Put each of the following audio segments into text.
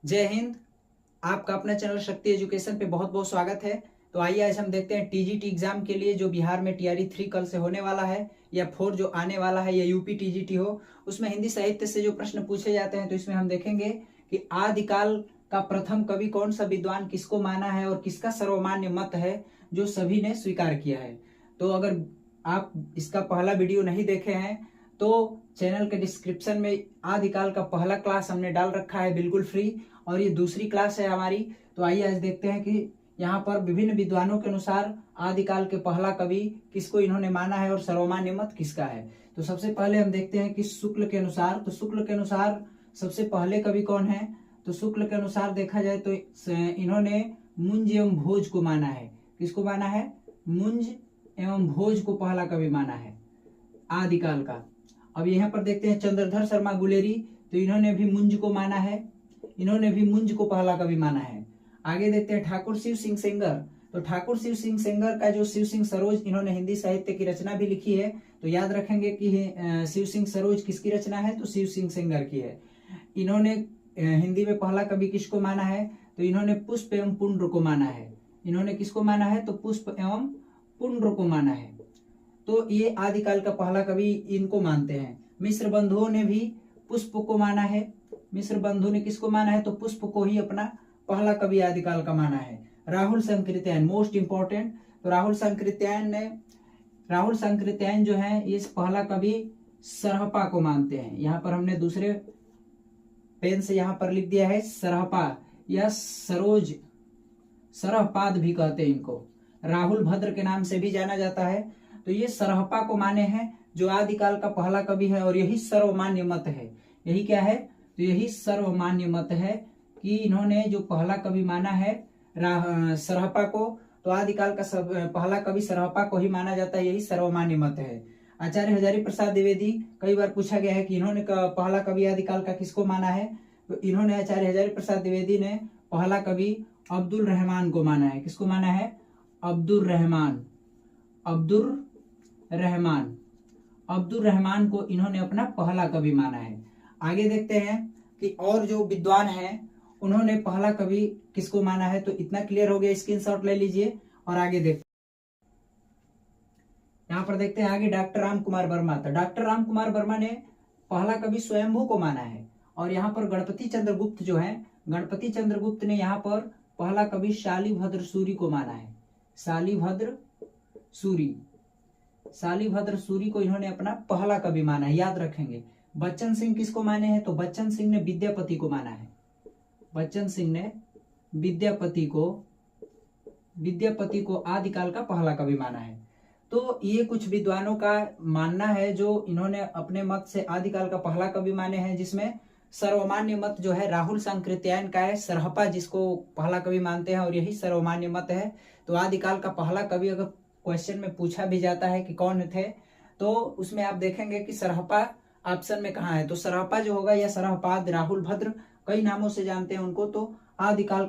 जय हिंद। आपका अपना चैनल शक्ति एजुकेशन पे बहुत बहुत स्वागत है। तो आइए आज हम देखते हैं टीजीटी एग्जाम के लिए जो बिहार में टीआरई 3 कल से होने वाला है या 4 जो आने वाला है या यूपी टीजीटी हो, उसमें हिंदी साहित्य से जो प्रश्न पूछे जाते हैं। तो इसमें हम देखेंगे कि आदिकाल का प्रथम कवि कौन सा विद्वान किसको माना है और किसका सर्वमान्य मत है जो सभी ने स्वीकार किया है। तो अगर आप इसका पहला वीडियो नहीं देखे हैं तो चैनल के डिस्क्रिप्शन में आदिकाल का पहला क्लास हमने डाल रखा है बिल्कुल फ्री, और ये दूसरी क्लास है हमारी। तो आइए आज देखते हैं कि यहाँ पर विभिन्न विद्वानों के अनुसार आदिकाल के पहला कवि किसको इन्होंने माना है और सर्वमान्य मत किसका है। तो सबसे पहले हम देखते हैं कि शुक्ल के अनुसार, तो शुक्ल के अनुसार सबसे पहले कवि कौन है। तो शुक्ल के अनुसार देखा जाए तो इन्होंने मुंज एवं भोज को माना है। किसको माना है? मुंज एवं भोज को पहला कवि माना है आदिकाल का। अब यहाँ पर देखते हैं चंद्रधर शर्मा गुलेरी, तो इन्होंने भी मुंज को माना है, इन्होंने भी मुंज को पहला कवि माना है। आगे देखते हैं ठाकुर शिव सिंह सेंगर, तो ठाकुर शिव सिंह सेंगर का जो शिव सिंह सरोज, इन्होंने हिंदी साहित्य की रचना भी लिखी है। तो याद रखेंगे कि शिव सिंह सरोज किसकी रचना है, तो शिव सिंह सेंगर की है। इन्होंने हिंदी में पहला कवि किसको माना है, तो इन्होंने पुष्प एवं पुंड्र को माना है। इन्होंने किसको माना है, तो पुष्प एवं पुंड्र को माना है। तो ये आदिकाल का पहला कवि इनको मानते हैं। मिश्र बंधुओं ने भी पुष्प को माना है। मिश्र बंधु ने किसको माना है, तो पुष्प को ही अपना पहला कवि आदिकाल का माना है। राहुल संकृत्यायन मोस्ट इंपॉर्टेंट, तो राहुल संकृत्यायन जो है इस पहला कवि सरहपा को मानते हैं। यहाँ पर हमने दूसरे पेन से यहाँ पर लिख दिया है सरहपा या सरोज, सरहपाद भी कहते हैं इनको। राहुल भद्र के नाम से भी जाना जाता है। तो ये सरहपा को माने हैं जो आदिकाल का पहला कवि है, और यही सर्वमान्य मत है। यही क्या है, तो यही सर्वमान्य मत है कि इन्होंने जो पहला कवि माना है सरहपा को, तो आदिकाल का पहला कवि सरहपा को ही माना जाता है, यही सर्वमान्य मत है। आचार्य हजारी प्रसाद द्विवेदी, कई बार पूछा गया है कि इन्होंने पहला कवि आदिकाल का किसको माना है। तो इन्होंने आचार्य हजारी प्रसाद द्विवेदी ने पहला कवि अब्दुल रहमान को माना है। किसको माना है? अब्दुल रहमान को इन्होंने अपना पहला कवि माना है। आगे देखते हैं कि और जो विद्वान हैं उन्होंने पहला कवि किसको माना है। तो इतना क्लियर हो गया, स्क्रीनशॉट ले लीजिए और आगे देखते हैं। यहाँ पर देखते हैं आगे डॉक्टर राम कुमार वर्मा, तो डॉक्टर राम कुमार वर्मा ने पहला कवि स्वयंभू को माना है। और यहाँ पर गणपति चंद्रगुप्त जो है, गणपति चंद्रगुप्त ने यहाँ पर पहला कवि शालिभद्र सूरी को माना है। शालिभद्र सूरी को इन्होंने अपना पहला कवि माना है, याद रखेंगे। बच्चन सिंह किसको माने हैं, तो बच्चन सिंह ने विद्यापति को माना है। बच्चन सिंह ने विद्यापति को आदिकाल का पहला कवि माना है। तो ये कुछ विद्वानों का मानना है जो इन्होंने अपने मत से आदिकाल का पहला कवि माने हैं, जिसमें सर्वमान्य मत जो है राहुल संकृत्यायन का है, सरहपा जिसको पहला कवि मानते हैं, और यही सर्वमान्य मत है। तो आदिकाल का पहला कवि अगर क्वेश्चन में पूछा भी जाता है कि कौन थे, तो उसमें आप देखेंगे कि सरहपा ऑप्शन में कहाँ है। तो सरहपा जो होगा या सरहपाद, राहुल भद्र, कई नामों से जानते हैं उनको। तो आदिकाल।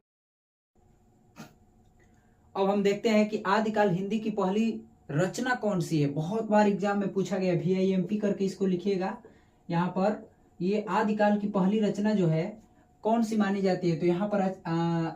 अब हम देखते हैं कि आदिकाल हिंदी की पहली रचना कौन सी है। बहुत बार एग्जाम में पूछा गया, VIMP करके इसको लिखिएगा। यहाँ पर ये आदिकाल की पहली रचना जो है कौन सी मानी जाती है। तो यहाँ पर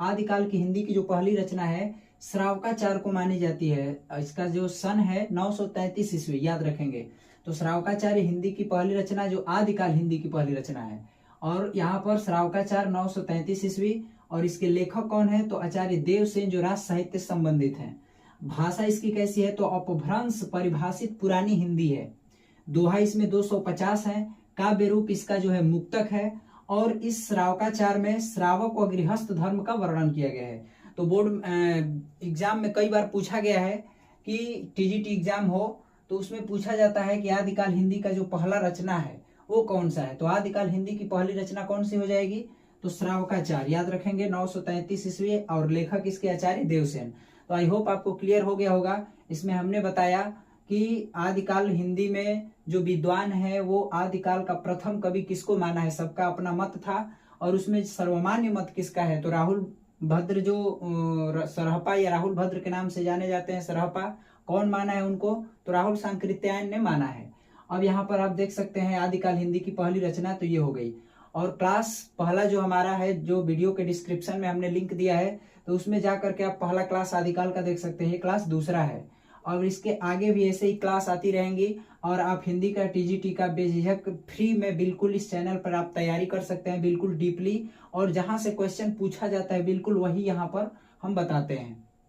आदिकाल की हिंदी की जो पहली रचना है श्रावकाचार को मानी जाती है। इसका जो सन है 933 ईस्वी, याद रखेंगे। तो श्रावकाचार्य हिंदी की पहली रचना जो आदिकाल हिंदी की पहली रचना है, और यहाँ पर श्रावकाचार 933 ईस्वी। और इसके लेखक कौन है, तो आचार्य देवसेन, जो राज साहित्य से संबंधित है। भाषा इसकी कैसी है, तो अपभ्रंश परिभाषित पुरानी हिंदी है। दोहा इसमें 250 है। काव्य रूप इसका जो है मुक्तक है। और इस श्रावकाचार में श्रावक व गृहस्थ धर्म का वर्णन किया गया है। तो बोर्ड एग्जाम में कई बार पूछा गया है कि टीजीटी एग्जाम हो तो उसमें पूछा जाता है कि आदिकाल हिंदी का जो पहला रचना है वो कौन सा है। तो आदिकाल हिंदी की पहली रचना कौन सी हो जाएगी, तो श्रावकाचार, याद रखेंगे, 933 ईस्वी, और लेखक इसके आचार्य देवसेन। तो आई होप आपको क्लियर हो गया होगा। इसमें हमने बताया कि आदिकाल हिंदी में जो विद्वान है वो आदिकाल का प्रथम कवि किसको माना है, सबका अपना मत था। और उसमें सर्वमान्य मत किसका है, तो राहुल भद्र, जो सरहपा या राहुल भद्र के नाम से जाने जाते हैं, सरहपा, कौन माना है उनको, तो राहुल संकृत्यायन ने माना है। अब यहाँ पर आप देख सकते हैं आदिकाल हिंदी की पहली रचना तो ये हो गई। और क्लास पहला जो हमारा है, जो वीडियो के डिस्क्रिप्शन में हमने लिंक दिया है, तो उसमें जा करके आप पहला क्लास आदिकाल का देख सकते हैं। ये क्लास दूसरा है और इसके आगे भी ऐसे ही क्लास आती रहेंगी और आप हिंदी का टीजीटी का बेझिझक फ्री में बिल्कुल इस चैनल पर आप तैयारी कर सकते हैं, बिल्कुल डीपली। और जहां से क्वेश्चन पूछा जाता है बिल्कुल वही यहाँ पर हम बताते हैं।